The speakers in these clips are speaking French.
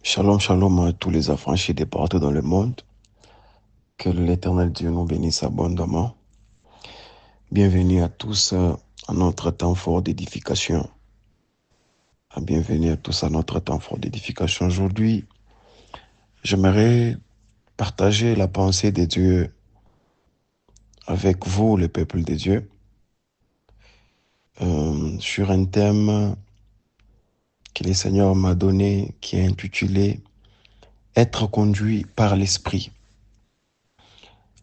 Shalom, shalom à tous les affranchis de partout dans le monde. Que l'Éternel Dieu nous bénisse abondamment. Bienvenue à tous à notre temps fort d'édification. Bienvenue à tous à notre temps fort d'édification. Aujourd'hui, j'aimerais partager la pensée de Dieu avec vous, le peuple de Dieu, sur un thème que le Seigneur m'a donné, qui est intitulé « Être conduit par l'Esprit ».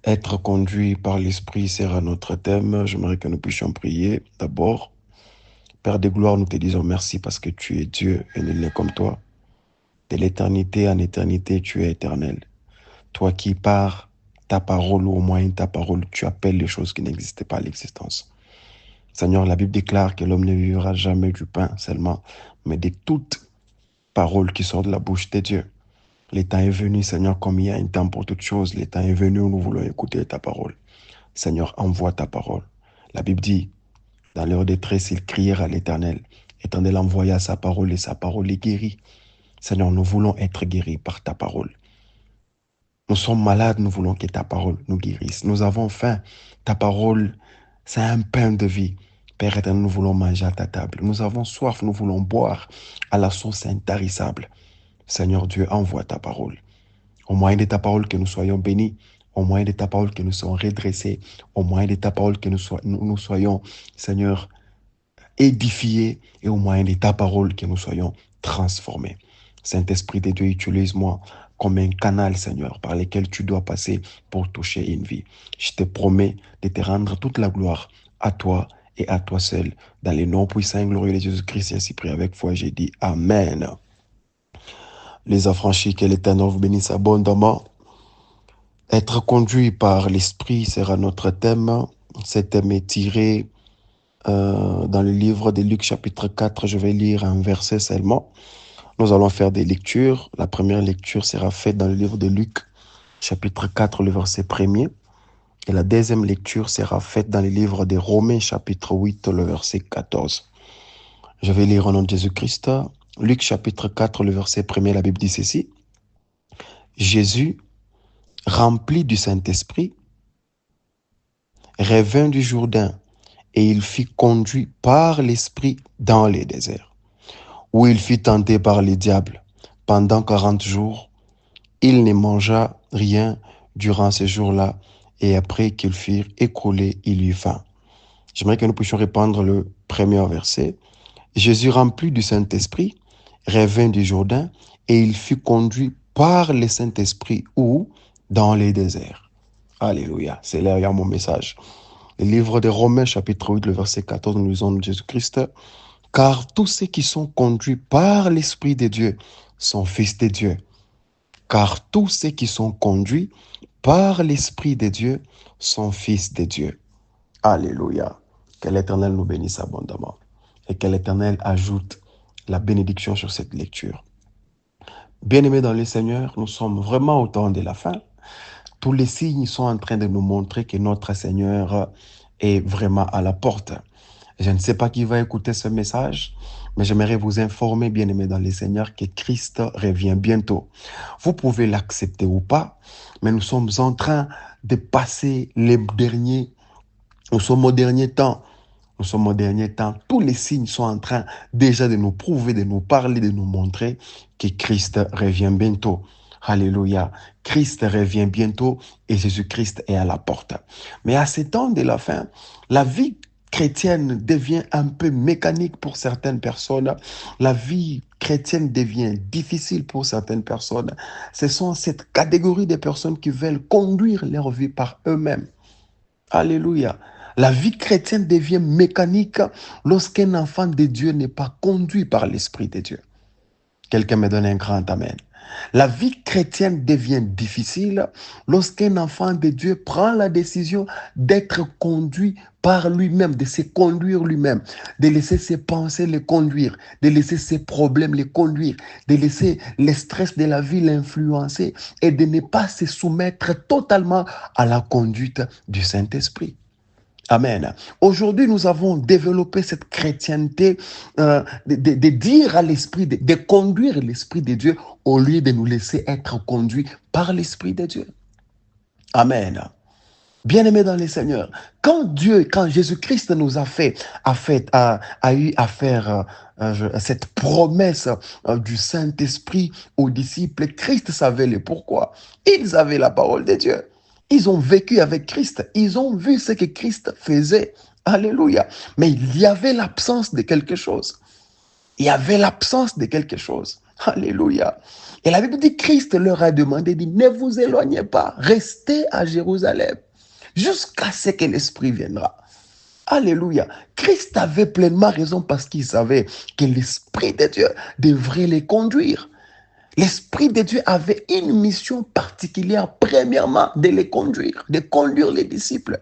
Être conduit par l'Esprit sera notre thème. J'aimerais que nous puissions prier d'abord. Père de gloire, nous te disons merci parce que tu es Dieu et nul n'est comme toi. De l'éternité en éternité, tu es éternel. Toi qui par ta parole ou au moyen de ta parole, tu appelles les choses qui n'existaient pas à l'existence. Seigneur, la Bible déclare que l'homme ne vivra jamais du pain seulement, mais de toute parole qui sort de la bouche de Dieu. Le temps est venu, Seigneur, comme il y a un temps pour toutes choses. Le temps est venu où nous voulons écouter ta parole. Seigneur, envoie ta parole. La Bible dit, dans leur détresse, ils crièrent à l'Éternel. L'Éternel envoya sa parole et sa parole les guérit. Seigneur, nous voulons être guéris par ta parole. Nous sommes malades, nous voulons que ta parole nous guérisse. Nous avons faim. Ta parole, c'est un pain de vie. Père éternel, nous voulons manger à ta table. Nous avons soif, nous voulons boire à la source intarissable. Seigneur Dieu, envoie ta parole. Au moyen de ta parole que nous soyons bénis, au moyen de ta parole que nous soyons redressés, au moyen de ta parole que nous soyons, Seigneur, édifiés, et au moyen de ta parole que nous soyons transformés. Saint-Esprit de Dieu, utilise-moi comme un canal, Seigneur, par lequel tu dois passer pour toucher une vie. Je te promets de te rendre toute la gloire à toi et à toi seul. Dans les noms puissants et glorieux de Jésus-Christ, ainsi prie avec foi, j'ai dit Amen. Les affranchis, que l'Éternel vous bénisse abondamment. Être conduit par l'Esprit sera notre thème. Ce thème est tiré dans le livre de Luc chapitre 4. Je vais lire un verset seulement. Nous allons faire des lectures. La première lecture sera faite dans le livre de Luc chapitre 4, le verset 1er. Et la deuxième lecture sera faite dans le livre de Romains chapitre 8, le verset 14. Je vais lire au nom de Jésus-Christ. Luc chapitre 4, le verset 1er, la Bible dit ceci. Jésus, rempli du Saint-Esprit, revint du Jourdain et il fut conduit par l'Esprit dans les déserts, où il fut tenté par le diable. Pendant 40 jours, il ne mangea rien durant ces jours-là, et après qu'ils furent écoulés, il eut faim. J'aimerais que nous puissions répandre le premier verset. Jésus, rempli du Saint-Esprit, revint du Jourdain, et il fut conduit par le Saint-Esprit où? Dans les déserts. Alléluia, c'est là, il y a mon message. Le livre de Romains, chapitre 8, le verset 14, nous lisons de Jésus-Christ. Car tous ceux qui sont conduits par l'Esprit de Dieu sont fils de Dieu. Car tous ceux qui sont conduits par l'Esprit de Dieu sont fils de Dieu. Alléluia. Que l'Éternel nous bénisse abondamment. Et que l'Éternel ajoute la bénédiction sur cette lecture. Bien-aimés dans le Seigneur, nous sommes vraiment au temps de la fin. Tous les signes sont en train de nous montrer que notre Seigneur est vraiment à la porte. Je ne sais pas qui va écouter ce message, mais j'aimerais vous informer, bien-aimés dans le Seigneur, que Christ revient bientôt. Vous pouvez l'accepter ou pas, mais nous sommes en train de passer nous sommes au dernier temps. Nous sommes au dernier temps. Tous les signes sont en train déjà de nous prouver, de nous parler, de nous montrer que Christ revient bientôt. Alléluia. Christ revient bientôt et Jésus-Christ est à la porte. Mais à ces temps de la fin, la vie chrétienne devient un peu mécanique pour certaines personnes. La vie chrétienne devient difficile pour certaines personnes. Ce sont cette catégorie de personnes qui veulent conduire leur vie par eux-mêmes. Alléluia. La vie chrétienne devient mécanique lorsqu'un enfant de Dieu n'est pas conduit par l'Esprit de Dieu. Quelqu'un me donne un grand amen. La vie chrétienne devient difficile lorsqu'un enfant de Dieu prend la décision d'être conduit par lui-même, de se conduire lui-même, de laisser ses pensées le conduire, de laisser ses problèmes le conduire, de laisser le stress de la vie l'influencer et de ne pas se soumettre totalement à la conduite du Saint-Esprit. Amen. Aujourd'hui, nous avons développé cette chrétienté de dire à l'Esprit, de conduire l'Esprit de Dieu au lieu de nous laisser être conduits par l'Esprit de Dieu. Amen. Bien-aimés dans les Seigneurs, quand Jésus-Christ nous a eu à faire cette promesse du Saint-Esprit aux disciples, Christ savait le pourquoi. Ils avaient la parole de Dieu. Ils ont vécu avec Christ. Ils ont vu ce que Christ faisait. Alléluia. Mais il y avait l'absence de quelque chose. Il y avait l'absence de quelque chose. Alléluia. Et la Bible dit, Christ leur a demandé, dit, ne vous éloignez pas, restez à Jérusalem jusqu'à ce que l'Esprit viendra. Alléluia. Christ avait pleinement raison parce qu'il savait que l'Esprit de Dieu devrait les conduire. L'Esprit de Dieu avait une mission particulière, premièrement, de les conduire, de conduire les disciples.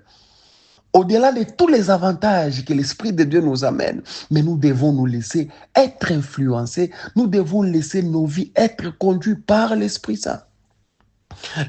Au-delà de tous les avantages que l'Esprit de Dieu nous amène, mais nous devons nous laisser être influencés, nous devons laisser nos vies être conduites par l'Esprit Saint.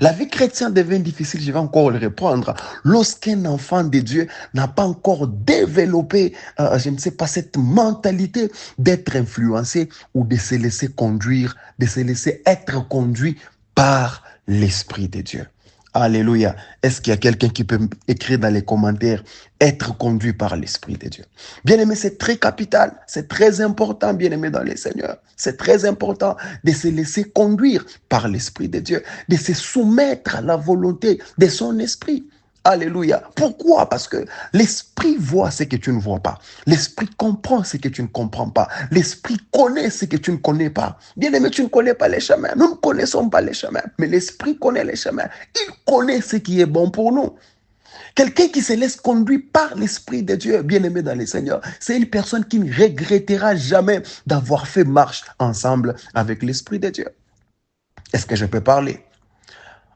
La vie chrétienne devient difficile, je vais encore le répondre, lorsqu'un enfant de Dieu n'a pas encore développé, je ne sais pas, cette mentalité d'être influencé ou de se laisser conduire, de se laisser être conduit par l'Esprit de Dieu. Alléluia. Est-ce qu'il y a quelqu'un qui peut écrire dans les commentaires être conduit par l'Esprit de Dieu? Bien-aimé, c'est très capital, c'est très important, bien-aimé dans les Seigneurs. C'est très important de se laisser conduire par l'Esprit de Dieu, de se soumettre à la volonté de son Esprit. Alléluia. Pourquoi? Parce que l'Esprit voit ce que tu ne vois pas. L'Esprit comprend ce que tu ne comprends pas. L'Esprit connaît ce que tu ne connais pas. Bien-aimé, tu ne connais pas les chemins. Nous ne connaissons pas les chemins, mais l'Esprit connaît les chemins. Il connaît ce qui est bon pour nous. Quelqu'un qui se laisse conduire par l'Esprit de Dieu, bien-aimé dans les Seigneurs, c'est une personne qui ne regrettera jamais d'avoir fait marche ensemble avec l'Esprit de Dieu. Est-ce que je peux parler?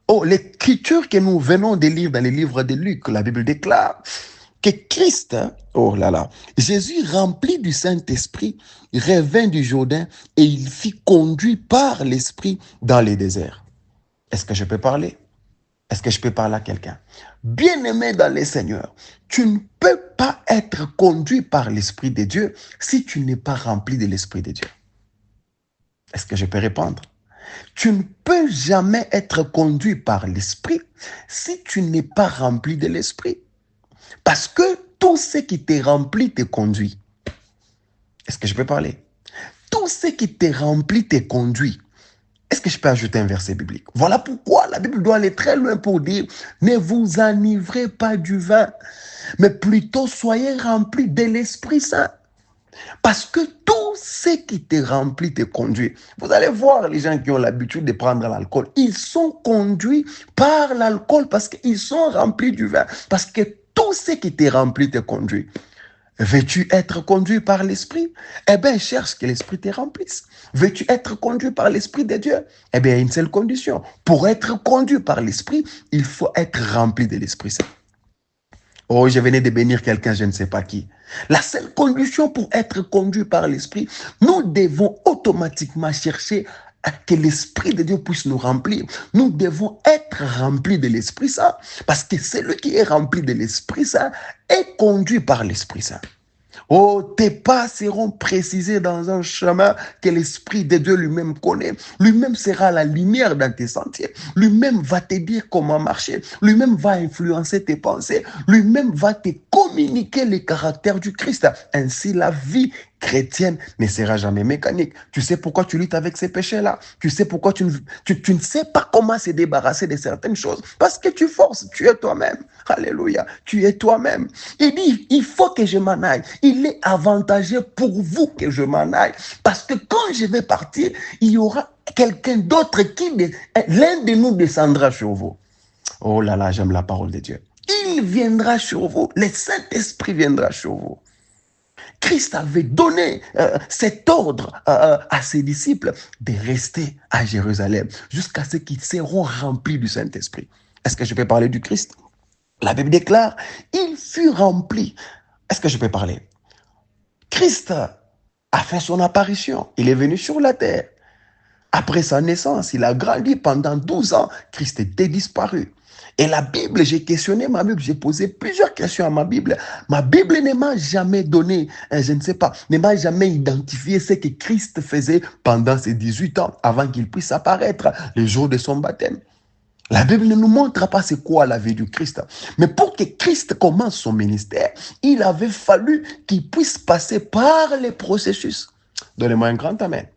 Oh, l'écriture que nous venons de lire dans les livres de Luc, la Bible déclare que Christ, oh là là, Jésus rempli du Saint-Esprit, revint du Jourdain et il fit conduire par l'Esprit dans les déserts. Est-ce que je peux parler? Est-ce que je peux parler à quelqu'un? Bien-aimé dans les Seigneurs, tu ne peux pas être conduit par l'Esprit de Dieu si tu n'es pas rempli de l'Esprit de Dieu. Est-ce que je peux répondre? Tu ne peux jamais être conduit par l'Esprit si tu n'es pas rempli de l'Esprit. Parce que tout ce qui t'est rempli te conduit. Est-ce que je peux parler? Tout ce qui t'est rempli te conduit. Est-ce que je peux ajouter un verset biblique? Voilà pourquoi la Bible doit aller très loin pour dire « Ne vous enivrez pas du vin, mais plutôt soyez remplis de l'Esprit Saint. » Parce que tout ce qui te remplit te conduit. Vous allez voir les gens qui ont l'habitude de prendre l'alcool. Ils sont conduits par l'alcool parce qu'ils sont remplis du vin. Parce que tout ce qui te remplit te conduit. Veux-tu être conduit par l'Esprit? Eh bien, cherche que l'Esprit te remplisse. Veux-tu être conduit par l'Esprit de Dieu? Eh bien, il y a une seule condition. Pour être conduit par l'Esprit, il faut être rempli de l'Esprit Saint. Oh, je venais de bénir quelqu'un, je ne sais pas qui. La seule condition pour être conduit par l'Esprit, nous devons automatiquement chercher à que l'Esprit de Dieu puisse nous remplir. Nous devons être remplis de l'Esprit Saint, parce que celui qui est rempli de l'Esprit Saint est conduit par l'Esprit Saint. Oh, tes pas seront précisés dans un chemin que l'Esprit de Dieu lui-même connaît. Lui-même sera la lumière dans tes sentiers. Lui-même va te dire comment marcher. Lui-même va influencer tes pensées. Lui-même va te communiquer le caractère du Christ. Ainsi, la vie chrétienne ne sera jamais mécanique. Tu sais pourquoi tu luttes avec ces péchés-là. Tu sais pourquoi tu ne sais pas comment se débarrasser de certaines choses. Parce que tu forces, tu es toi-même. Alléluia, tu es toi-même. Il dit, il faut que je m'en aille. Il est avantageux pour vous que je m'en aille. Parce que quand je vais partir, il y aura quelqu'un d'autre l'un de nous descendra sur vous. Oh là là, j'aime la parole de Dieu. Il viendra sur vous. Le Saint-Esprit viendra sur vous. Christ avait donné cet ordre à ses disciples de rester à Jérusalem jusqu'à ce qu'ils seront remplis du Saint-Esprit. Est-ce que je peux parler du Christ? La Bible déclare, il fut rempli. Est-ce que je peux parler? Christ a fait son apparition. Il est venu sur la terre. Après sa naissance, il a grandi pendant 12 ans. Christ était disparu. Et la Bible, j'ai questionné ma Bible, j'ai posé plusieurs questions à ma Bible. Ma Bible ne m'a jamais donné, je ne sais pas, ne m'a jamais identifié ce que Christ faisait pendant ses 18 ans avant qu'il puisse apparaître le jour de son baptême. La Bible ne nous montre pas c'est quoi la vie du Christ. Mais pour que Christ commence son ministère, il avait fallu qu'il puisse passer par les processus. Donnez-moi un grand amen.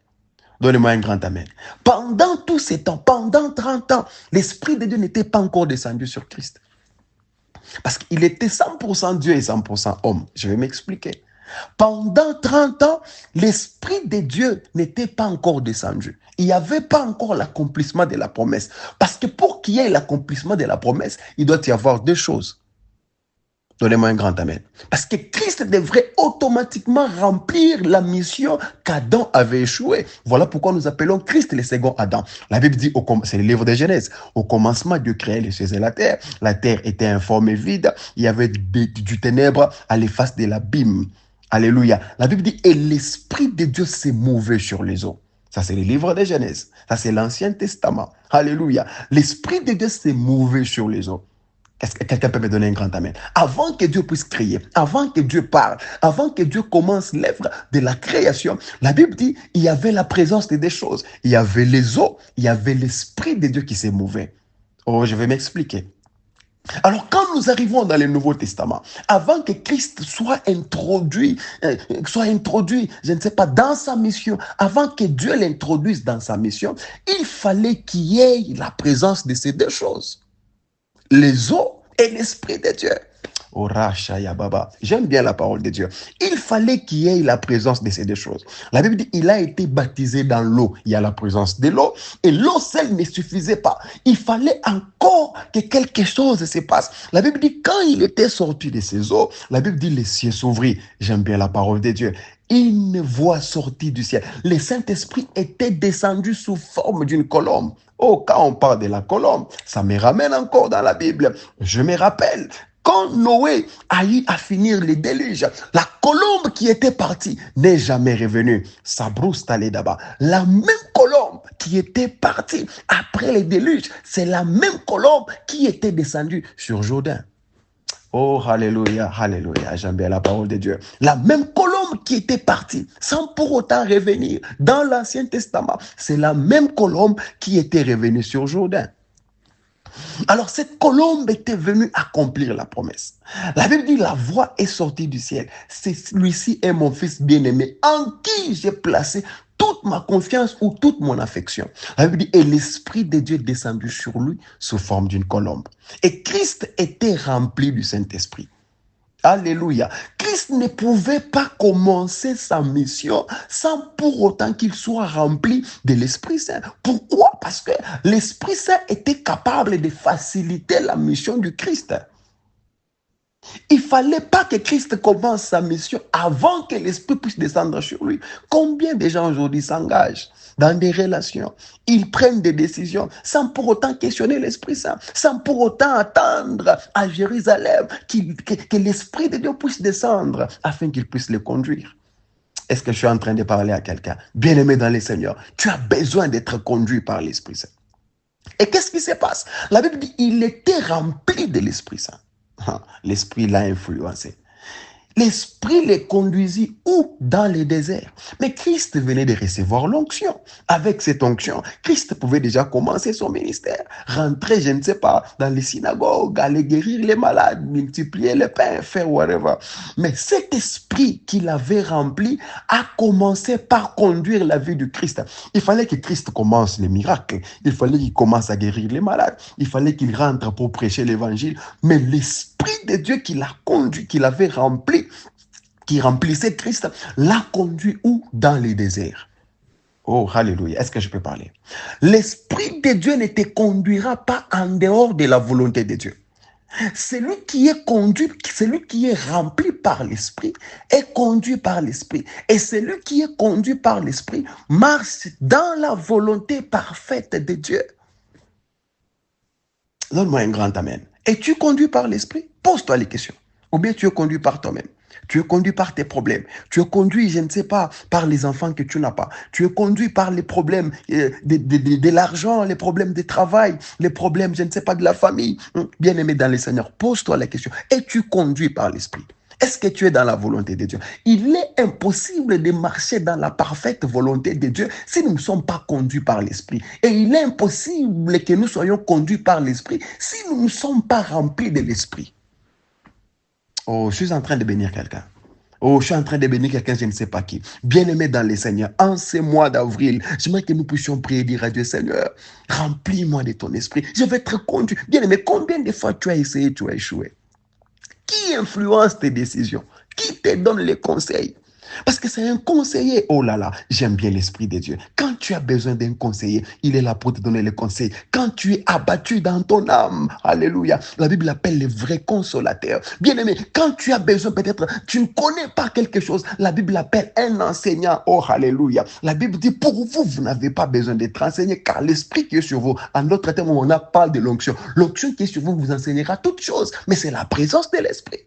Donnez-moi un grand amen. Pendant tous ces temps, pendant 30 ans, l'Esprit de Dieu n'était pas encore descendu sur Christ. Parce qu'il était 100% Dieu et 100% homme. Je vais m'expliquer. Pendant 30 ans, l'Esprit de Dieu n'était pas encore descendu. Il n'y avait pas encore l'accomplissement de la promesse. Parce que pour qu'il y ait l'accomplissement de la promesse, il doit y avoir deux choses. Donnez-moi un grand amen. Parce que Christ devrait automatiquement remplir la mission qu'Adam avait échoué. Voilà pourquoi nous appelons Christ le second Adam. La Bible dit, c'est le livre de Genèse, au commencement, Dieu créait les cieux et la terre. La terre était informe et vide. Il y avait du ténèbre à l'efface de l'abîme. Alléluia. La Bible dit, et l'Esprit de Dieu s'est mouvé sur les eaux. Ça, c'est le livre de Genèse. Ça, c'est l'Ancien Testament. Alléluia. L'Esprit de Dieu s'est mouvé sur les eaux. Est-ce que quelqu'un peut me donner un grand amen? Avant que Dieu puisse créer, avant que Dieu parle, avant que Dieu commence l'œuvre de la création, la Bible dit il y avait la présence des choses. Il y avait les eaux, il y avait l'Esprit de Dieu qui s'est mouvé. Oh, je vais m'expliquer. Alors, quand nous arrivons dans le Nouveau Testament, avant que Christ soit introduit, je ne sais pas, dans sa mission, avant que Dieu l'introduise dans sa mission, il fallait qu'il y ait la présence de ces deux choses. Les eaux et l'Esprit de Dieu. Oh, Rachaya Baba. J'aime bien la parole de Dieu. Il fallait qu'il y ait la présence de ces deux choses. La Bible dit il a été baptisé dans l'eau. Il y a la présence de l'eau. Et l'eau seule ne suffisait pas. Il fallait encore que quelque chose se passe. La Bible dit quand il était sorti de ces eaux, la Bible dit les cieux s'ouvrirent. J'aime bien la parole de Dieu. Une voix sortie du ciel. Le Saint-Esprit était descendu sous forme d'une colombe. Oh, quand on parle de la colombe, ça me ramène encore dans la Bible. Je me rappelle, quand Noé a eu à finir le déluge, la colombe qui était partie n'est jamais revenue. Ça brousse allé d'abord. La même colombe qui était partie après le déluge, c'est la même colombe qui était descendue sur Jourdain. Oh, alléluia, alléluia, j'aime bien la parole de Dieu. La même colombe qui était partie, sans pour autant revenir dans l'Ancien Testament, c'est la même colombe qui était revenue sur Jourdain. Alors, cette colombe était venue accomplir la promesse. La Bible dit, la voix est sortie du ciel. Celui-ci est mon fils bien-aimé, en qui j'ai placé toute ma confiance ou toute mon affection. La Bible dit, et l'Esprit de Dieu est descendu sur lui sous forme d'une colombe. Et Christ était rempli du Saint-Esprit. Alléluia. Christ ne pouvait pas commencer sa mission sans pour autant qu'il soit rempli de l'Esprit Saint. Pourquoi? Parce que l'Esprit Saint était capable de faciliter la mission du Christ. Il ne fallait pas que Christ commence sa mission avant que l'Esprit puisse descendre sur lui. Combien de gens aujourd'hui s'engagent dans des relations, ils prennent des décisions sans pour autant questionner l'Esprit Saint, sans pour autant attendre à Jérusalem que l'Esprit de Dieu puisse descendre afin qu'il puisse les conduire. Est-ce que je suis en train de parler à quelqu'un? Bien-aimé dans le Seigneur, tu as besoin d'être conduit par l'Esprit Saint. Et qu'est-ce qui se passe? La Bible dit il était rempli de l'Esprit Saint. L'Esprit l'a influencé. L'Esprit les conduisit où? Dans le désert. Mais Christ venait de recevoir l'onction. Avec cette onction, Christ pouvait déjà commencer son ministère. Rentrer, je ne sais pas, dans les synagogues, aller guérir les malades, multiplier les pains, faire whatever. Mais cet esprit qu'il avait rempli a commencé par conduire la vie du Christ. Il fallait que Christ commence les miracles. Il fallait qu'il commence à guérir les malades. Il fallait qu'il rentre pour prêcher l'évangile. Mais l'Esprit de Dieu qui l'a conduit, qui l'avait rempli, qui remplissait Christ, l'a conduit où? Dans les déserts. Oh, alléluia. Est-ce que je peux parler? L'Esprit de Dieu ne te conduira pas en dehors de la volonté de Dieu. Celui qui est conduit, celui qui est rempli par l'Esprit est conduit par l'Esprit. Et celui qui est conduit par l'Esprit marche dans la volonté parfaite de Dieu. Donne-moi un grand amen. Es-tu conduit par l'Esprit? Pose-toi les questions. Ou bien tu es conduit par toi-même. Tu es conduit par tes problèmes. Tu es conduit, je ne sais pas, par les enfants que tu n'as pas. Tu es conduit par les problèmes de l'argent, les problèmes de travail, les problèmes, je ne sais pas, de la famille. Bien-aimé dans le Seigneur, pose-toi la question. Es-tu conduit par l'Esprit? Est-ce que tu es dans la volonté de Dieu? Il est impossible de marcher dans la parfaite volonté de Dieu si nous ne sommes pas conduits par l'Esprit. Et il est impossible que nous soyons conduits par l'Esprit si nous ne sommes pas remplis de l'Esprit. Oh, je suis en train de bénir quelqu'un. Oh, je suis en train de bénir quelqu'un, je ne sais pas qui. Bien-aimé dans le Seigneur, en ce mois d'avril, j'aimerais que nous puissions prier et dire à Dieu, Seigneur, remplis-moi de ton esprit. Je vais être conduit. Bien-aimé, combien de fois tu as essayé, tu as échoué? Qui influence tes décisions? Qui te donne les conseils? Parce que c'est un conseiller. Oh là là, j'aime bien l'Esprit de Dieu. Quand tu as besoin d'un conseiller, il est là pour te donner les conseils. Quand tu es abattu dans ton âme, alléluia, la Bible l'appelle le vrai consolateur. Bien-aimé, quand tu as besoin, peut-être, tu ne connais pas quelque chose, la Bible l'appelle un enseignant. Oh, alléluia. La Bible dit, pour vous, vous n'avez pas besoin d'être enseigné, car l'Esprit qui est sur vous, en d'autres termes, on a parlé de l'onction. L'onction qui est sur vous vous enseignera toutes choses, mais c'est la présence de l'Esprit.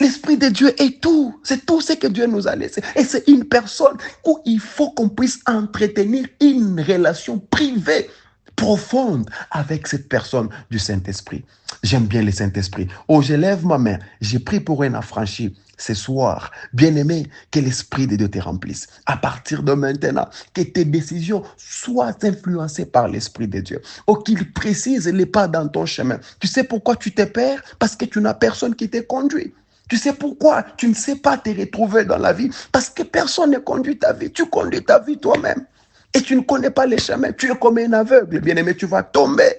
L'Esprit de Dieu est tout. C'est tout ce que Dieu nous a laissé. Et c'est une personne où il faut qu'on puisse entretenir une relation privée, profonde avec cette personne du Saint-Esprit. J'aime bien le Saint-Esprit. Oh, je lève ma main. J'ai pris pour un affranchi ce soir. Bien-aimé, que l'Esprit de Dieu te remplisse. À partir de maintenant, que tes décisions soient influencées par l'Esprit de Dieu. Oh, qu'il précise les pas dans ton chemin. Tu sais pourquoi tu te perds? Parce que tu n'as personne qui te conduit. Tu sais pourquoi tu ne sais pas te retrouver dans la vie? Parce que personne ne conduit ta vie. Tu conduis ta vie toi-même. Et tu ne connais pas les chemins. Tu es comme un aveugle. Bien-aimé, tu vas tomber.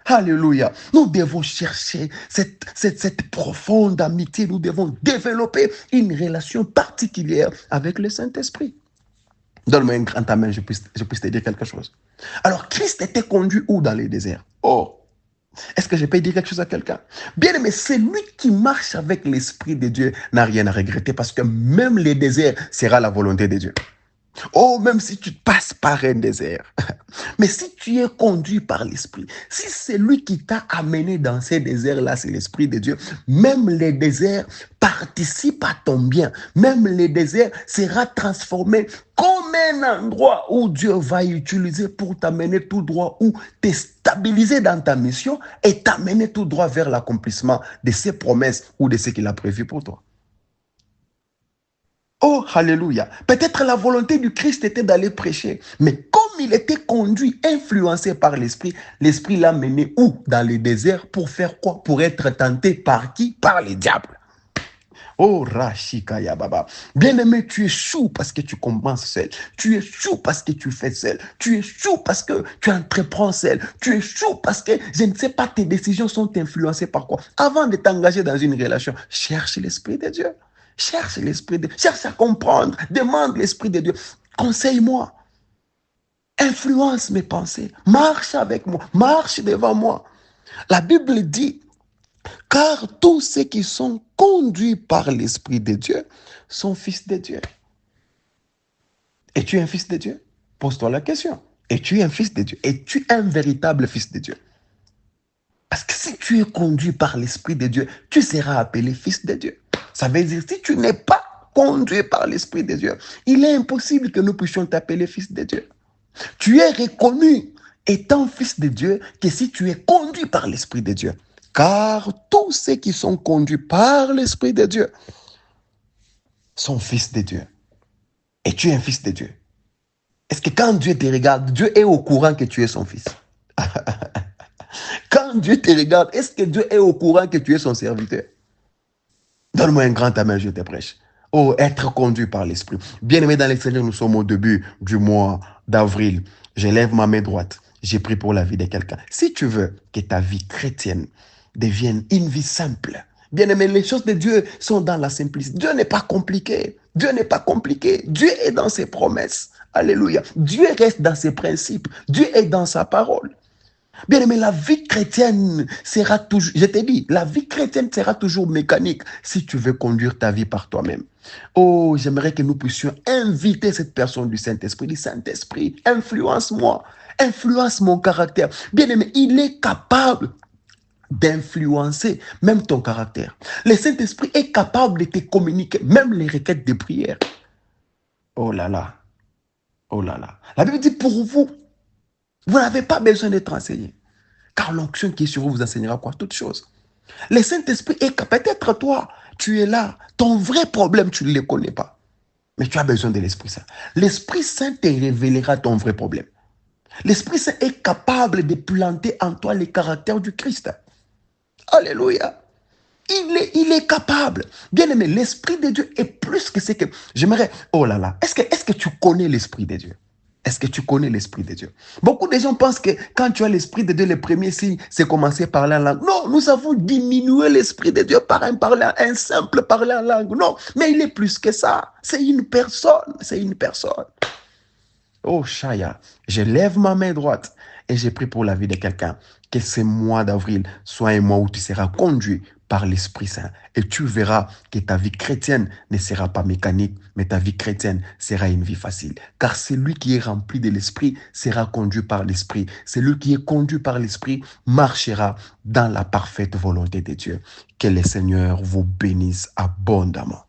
Alléluia. Nous devons chercher cette profonde amitié. Nous devons développer une relation particulière avec le Saint-Esprit. Donne-moi une grande main, je puisse te dire quelque chose. Alors, Christ était conduit où dans les déserts? Oh! Est-ce que je peux dire quelque chose à quelqu'un? Bien aimé, celui qui marche avec l'Esprit de Dieu n'a rien à regretter parce que même les déserts sera la volonté de Dieu. Oh, même si tu passes par un désert. Mais si tu es conduit par l'Esprit, si c'est lui qui t'a amené dans ces déserts-là, c'est l'Esprit de Dieu, même les déserts participent à ton bien. Même les déserts sera transformé comme un endroit où Dieu va utiliser pour t'amener tout droit ou te stabiliser dans ta mission et t'amener tout droit vers l'accomplissement de ses promesses ou de ce qu'il a prévu pour toi. Oh, alléluia. Peut-être la volonté du Christ était d'aller prêcher. Mais comme il était conduit, influencé par l'Esprit, l'Esprit l'a mené où? Dans le désert. Pour faire quoi? Pour être tenté par qui? Par les diables. Oh, Rashikaya Baba. Bien-aimé, tu échoues parce que tu commences seul. Tu échoues parce que tu fais seul. Tu échoues parce que tu entreprends seul. Tu échoues parce que, je ne sais pas, tes décisions sont influencées par quoi? Avant de t'engager dans une relation, cherche l'Esprit de Dieu. Cherche l'Esprit de Dieu. Cherche à comprendre. Demande l'Esprit de Dieu. Conseille-moi. Influence mes pensées. Marche avec moi. Marche devant moi. La Bible dit, car tous ceux qui sont conduits par l'Esprit de Dieu sont fils de Dieu. Es-tu un fils de Dieu? Pose-toi la question. Es-tu un fils de Dieu? Es-tu un véritable fils de Dieu? Parce que si tu es conduit par l'Esprit de Dieu, tu seras appelé fils de Dieu. Ça veut dire, si tu n'es pas conduit par l'Esprit de Dieu, il est impossible que nous puissions t'appeler fils de Dieu. Tu es reconnu étant fils de Dieu que si tu es conduit par l'Esprit de Dieu. Car tous ceux qui sont conduits par l'Esprit de Dieu sont fils de Dieu. Et tu es un fils de Dieu. Est-ce que quand Dieu te regarde, Dieu est au courant que tu es son fils? Quand Dieu te regarde, est-ce que Dieu est au courant que tu es son serviteur? Donne-moi un grand amen, je te prêche. Oh, être conduit par l'Esprit. Bien-aimé dans le Seigneur, nous sommes au début du mois d'avril. Je lève ma main droite. J'ai pris pour la vie de quelqu'un. Si tu veux que ta vie chrétienne devienne une vie simple, bien-aimé, les choses de Dieu sont dans la simplicité. Dieu n'est pas compliqué. Dieu n'est pas compliqué. Dieu est dans ses promesses. Alléluia. Dieu reste dans ses principes. Dieu est dans sa parole. Bien aimé, la vie chrétienne sera toujours, je te dis, la vie chrétienne sera toujours mécanique si tu veux conduire ta vie par toi-même. Oh, j'aimerais que nous puissions inviter cette personne du Saint-Esprit. Du Saint-Esprit, influence-moi, influence mon caractère. Bien aimé, il est capable d'influencer même ton caractère. Le Saint-Esprit est capable de te communiquer même les requêtes de prière. Oh là là, oh là là. La Bible dit pour vous, vous n'avez pas besoin d'être enseigné. Car l'onction qui est sur vous vous enseignera quoi? Toutes choses. Le Saint-Esprit est capable. Peut-être toi, tu es là. Ton vrai problème, tu ne le connais pas. Mais tu as besoin de l'Esprit Saint. L'Esprit Saint te révélera ton vrai problème. L'Esprit Saint est capable de planter en toi le caractère du Christ. Alléluia. Il est capable. Bien aimé, l'Esprit de Dieu est plus que ce que... J'aimerais... Oh là là. Est-ce que tu connais l'Esprit de Dieu? Est-ce que tu connais l'Esprit de Dieu? Beaucoup de gens pensent que quand tu as l'Esprit de Dieu, le premier signe, c'est commencer à parler en langue. Non, nous avons diminué l'Esprit de Dieu par un simple parler en langue. Non, mais il est plus que ça. C'est une personne. C'est une personne. Oh, Shaya, je lève ma main droite et j'ai pris pour la vie de quelqu'un. Que ce mois d'avril soit un mois où tu seras conduit par l'Esprit Saint. Et tu verras que ta vie chrétienne ne sera pas mécanique, mais ta vie chrétienne sera une vie facile. Car celui qui est rempli de l'Esprit sera conduit par l'Esprit. Celui qui est conduit par l'Esprit marchera dans la parfaite volonté de Dieu. Que le Seigneur vous bénisse abondamment.